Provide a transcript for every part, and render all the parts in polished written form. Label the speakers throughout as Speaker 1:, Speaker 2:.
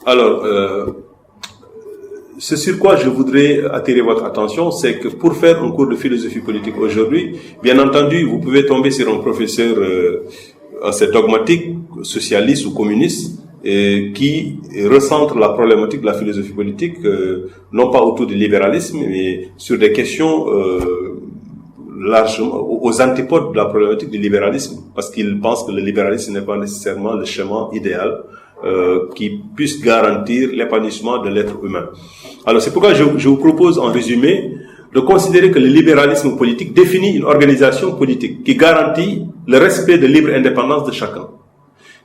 Speaker 1: Alors, ce sur quoi je voudrais attirer votre attention, c'est que pour faire un cours de philosophie politique aujourd'hui, bien entendu, vous pouvez tomber sur un professeur assez dogmatique, socialiste ou communiste, qui recentre la problématique de la philosophie politique, non pas autour du libéralisme, mais sur des questions largement aux antipodes de la problématique du libéralisme, parce qu'il pense que le libéralisme n'est pas nécessairement le schéma idéal qui puisse garantir l'épanouissement de l'être humain. Alors c'est pourquoi je vous propose en résumé de considérer que le libéralisme politique définit une organisation politique qui garantit le respect de libre indépendance de chacun.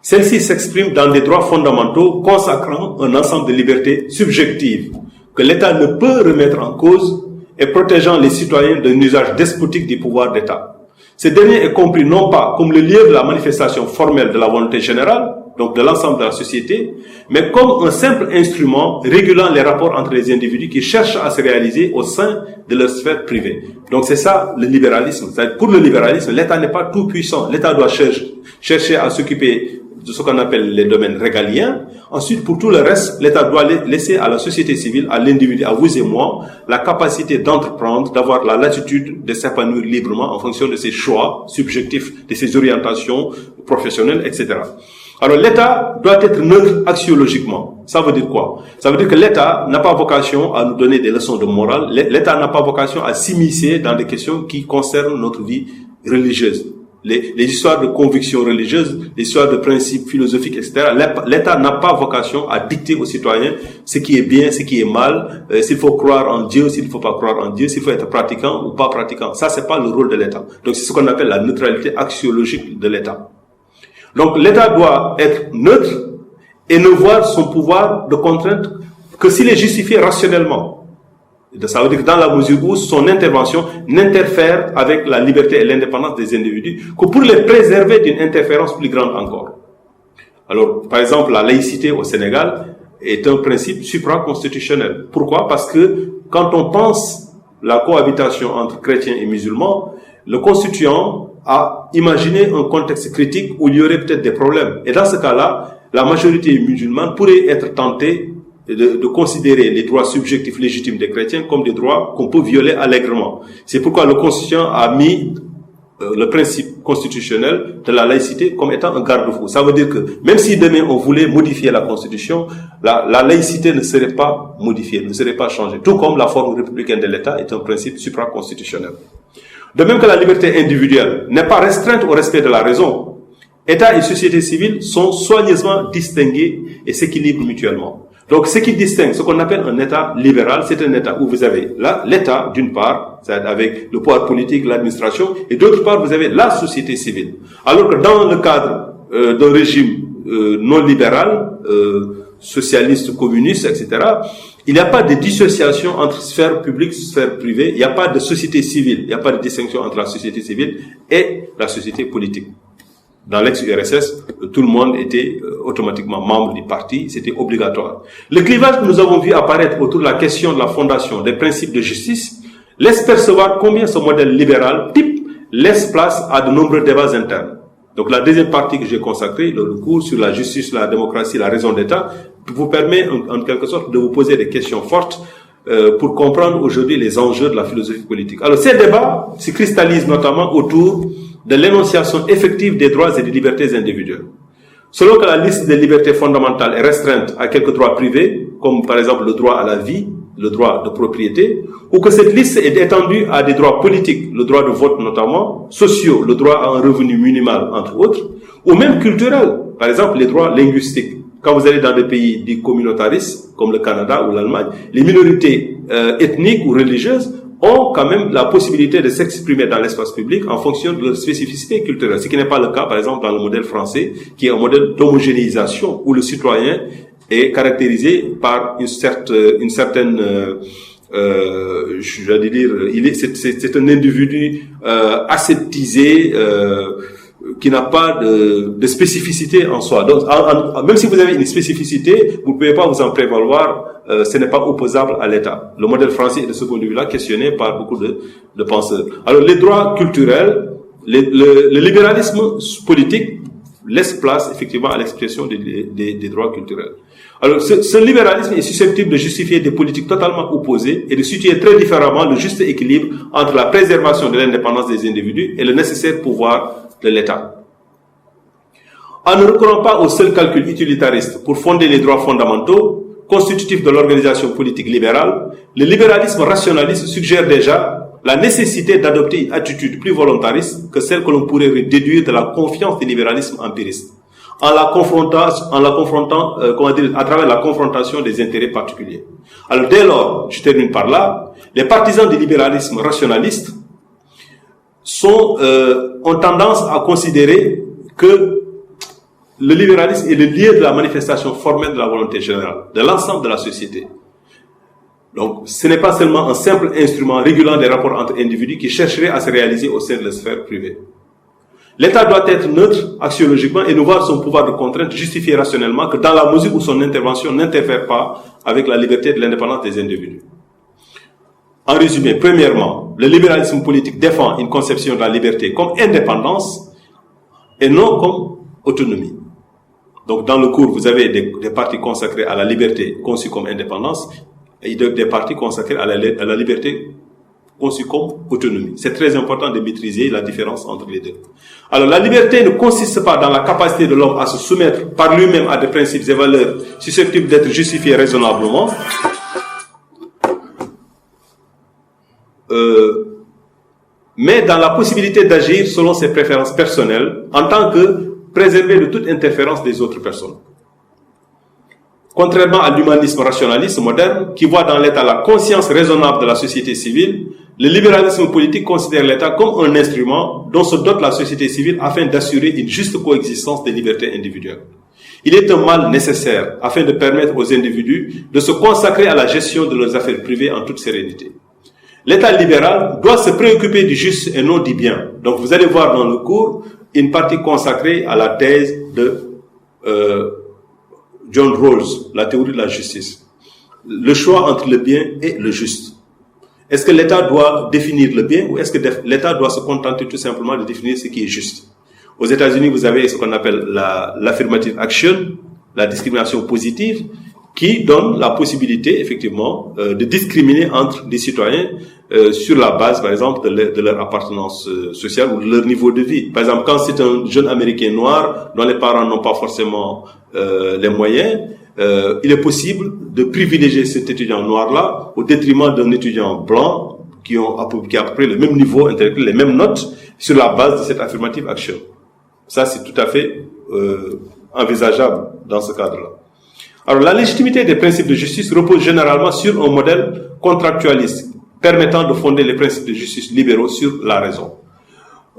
Speaker 1: Celle-ci s'exprime dans des droits fondamentaux consacrant un ensemble de libertés subjectives que l'État ne peut remettre en cause et protégeant les citoyens d'un usage despotique du pouvoir d'État. Ce dernier est compris non pas comme le lieu de la manifestation formelle de la volonté générale, donc de l'ensemble de la société, mais comme un simple instrument régulant les rapports entre les individus qui cherchent à se réaliser au sein de leur sphère privée. Donc c'est ça le libéralisme. Pour le libéralisme, l'État n'est pas tout puissant. L'État doit chercher à s'occuper de ce qu'on appelle les domaines régaliens. Ensuite, pour tout le reste, l'État doit laisser à la société civile, à l'individu, à vous et moi, la capacité d'entreprendre, d'avoir la latitude de s'épanouir librement en fonction de ses choix subjectifs, de ses orientations professionnelles, etc. Alors l'État doit être neutre axiologiquement. Ça veut dire quoi? Ça veut dire que l'État n'a pas vocation à nous donner des leçons de morale. L'État n'a pas vocation à s'immiscer dans des questions qui concernent notre vie religieuse. Les histoires de convictions religieuses, les histoires de principes philosophiques, etc. L'État n'a pas vocation à dicter aux citoyens ce qui est bien, ce qui est mal, s'il faut croire en Dieu, s'il ne faut pas croire en Dieu, s'il faut être pratiquant ou pas pratiquant. Ça, c'est pas le rôle de l'État. Donc, c'est ce qu'on appelle la neutralité axiologique de l'État. Donc, l'État doit être neutre et ne voir son pouvoir de contrainte que s'il est justifié rationnellement. Ça veut dire que dans la mesure où son intervention n'interfère avec la liberté et l'indépendance des individus que pour les préserver d'une interférence plus grande encore. Alors, par exemple, la laïcité au Sénégal est un principe supraconstitutionnel. Pourquoi? Parce que quand on pense la cohabitation entre chrétiens et musulmans, le constituant a imaginé un contexte critique où il y aurait peut-être des problèmes. Et dans ce cas-là, la majorité musulmane pourrait être tentée de considérer les droits subjectifs légitimes des chrétiens comme des droits qu'on peut violer allègrement. C'est pourquoi le constituant a mis le principe constitutionnel de la laïcité comme étant un garde-fou. Ça veut dire que même si demain on voulait modifier la constitution, la laïcité ne serait pas modifiée, ne serait pas changée. Tout comme la forme républicaine de l'État est un principe supraconstitutionnel. De même que la liberté individuelle n'est pas restreinte au respect de la raison, État et société civile sont soigneusement distingués et s'équilibrent mutuellement. Donc, ce qui distingue ce qu'on appelle un État libéral, c'est un État où vous avez l'État, d'une part, avec le pouvoir politique, l'administration, et d'autre part, vous avez la société civile. Alors que dans le cadre d'un régime non libéral, socialiste, communiste, etc., il n'y a pas de dissociation entre sphère publique, sphère privée, il n'y a pas de société civile, il n'y a pas de distinction entre la société civile et la société politique. Dans l'ex-URSS, tout le monde était automatiquement membre du parti, c'était obligatoire. Le clivage que nous avons vu apparaître autour de la question de la fondation des principes de justice laisse percevoir combien ce modèle libéral type laisse place à de nombreux débats internes. Donc la deuxième partie que j'ai consacrée, le cours sur la justice, la démocratie, la raison d'État, vous permet en quelque sorte de vous poser des questions fortes pour comprendre aujourd'hui les enjeux de la philosophie politique. Alors ces débats se cristallisent notamment autour de l'énonciation effective des droits et des libertés individuelles. Selon que la liste des libertés fondamentales est restreinte à quelques droits privés, comme par exemple le droit à la vie, le droit de propriété, ou que cette liste est étendue à des droits politiques, le droit de vote notamment, sociaux, le droit à un revenu minimal, entre autres, ou même culturels, par exemple les droits linguistiques. Quand vous allez dans des pays dits communautaristes, comme le Canada ou l'Allemagne, les minorités ethniques ou religieuses ont quand même la possibilité de s'exprimer dans l'espace public en fonction de leur spécificité culturelle. Ce qui n'est pas le cas, par exemple, dans le modèle français, qui est un modèle d'homogénéisation où le citoyen est caractérisé par une certaine j'allais dire, c'est un individu aseptisé, qui n'a pas de spécificité en soi. Donc, même si vous avez une spécificité, vous ne pouvez pas vous en prévaloir, ce n'est pas opposable à l'État. Le modèle français est de ce point de vue-là questionné par beaucoup de penseurs. Alors, les droits culturels, le libéralisme politique laisse place effectivement à l'expression des droits culturels. Alors, ce libéralisme est susceptible de justifier des politiques totalement opposées et de situer très différemment le juste équilibre entre la préservation de l'indépendance des individus et le nécessaire pouvoir de l'État. En ne recourant pas au seul calcul utilitariste pour fonder les droits fondamentaux, constitutifs de l'organisation politique libérale, le libéralisme rationaliste suggère déjà la nécessité d'adopter une attitude plus volontariste que celle que l'on pourrait déduire de la confiance du libéralisme empiriste, en la confrontant, à travers la confrontation des intérêts particuliers. Alors dès lors, je termine par là, les partisans du libéralisme rationaliste ont tendance à considérer que le libéralisme est le lieu de la manifestation formelle de la volonté générale, de l'ensemble de la société. Donc, ce n'est pas seulement un simple instrument régulant des rapports entre individus qui chercherait à se réaliser au sein de la sphère privée. L'État doit être neutre axiologiquement et ne voir son pouvoir de contrainte justifié rationnellement que dans la mesure où son intervention n'interfère pas avec la liberté et l'indépendance des individus. En résumé, premièrement, le libéralisme politique défend une conception de la liberté comme indépendance et non comme autonomie. Donc, dans le cours, vous avez des parties consacrées à la liberté conçue comme indépendance et des parties consacrées à la liberté conçue comme autonomie. C'est très important de maîtriser la différence entre les deux. Alors, la liberté ne consiste pas dans la capacité de l'homme à se soumettre par lui-même à des principes et valeurs susceptibles d'être justifiés raisonnablement, mais dans la possibilité d'agir selon ses préférences personnelles en tant que préservé de toute interférence des autres personnes. Contrairement à l'humanisme rationaliste moderne, qui voit dans l'État la conscience raisonnable de la société civile, le libéralisme politique considère l'État comme un instrument dont se dote la société civile afin d'assurer une juste coexistence des libertés individuelles. Il est un mal nécessaire afin de permettre aux individus de se consacrer à la gestion de leurs affaires privées en toute sérénité. L'État libéral doit se préoccuper du juste et non du bien. Donc vous allez voir dans le cours une partie consacrée à la thèse de John Rawls, la théorie de la justice. Le choix entre le bien et le juste. Est-ce que l'État doit définir le bien ou est-ce que l'État doit se contenter tout simplement de définir ce qui est juste? Aux États-Unis, vous avez ce qu'on appelle l'affirmative action, la discrimination positive, qui donne la possibilité, effectivement, de discriminer entre des citoyens sur la base, par exemple, de leur appartenance sociale ou de leur niveau de vie. Par exemple, quand c'est un jeune Américain noir dont les parents n'ont pas forcément les moyens, il est possible de privilégier cet étudiant noir-là au détriment d'un étudiant blanc qui a à peu près le même niveau intellectuel, les mêmes notes, sur la base de cette affirmative action. Ça, c'est tout à fait envisageable dans ce cadre-là. Alors, la légitimité des principes de justice repose généralement sur un modèle contractualiste permettant de fonder les principes de justice libéraux sur la raison.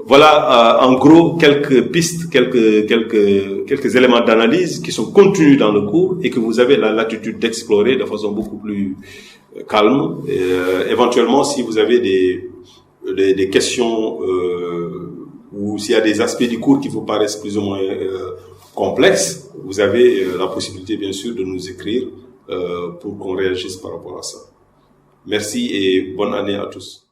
Speaker 1: Voilà, en gros, quelques pistes, quelques éléments d'analyse qui sont contenus dans le cours et que vous avez la latitude d'explorer de façon beaucoup plus calme. Éventuellement, si vous avez des questions ou s'il y a des aspects du cours qui vous paraissent plus ou moins complexes, vous avez la possibilité, bien sûr, de nous écrire pour qu'on réagisse par rapport à ça. Merci et bonne année à tous.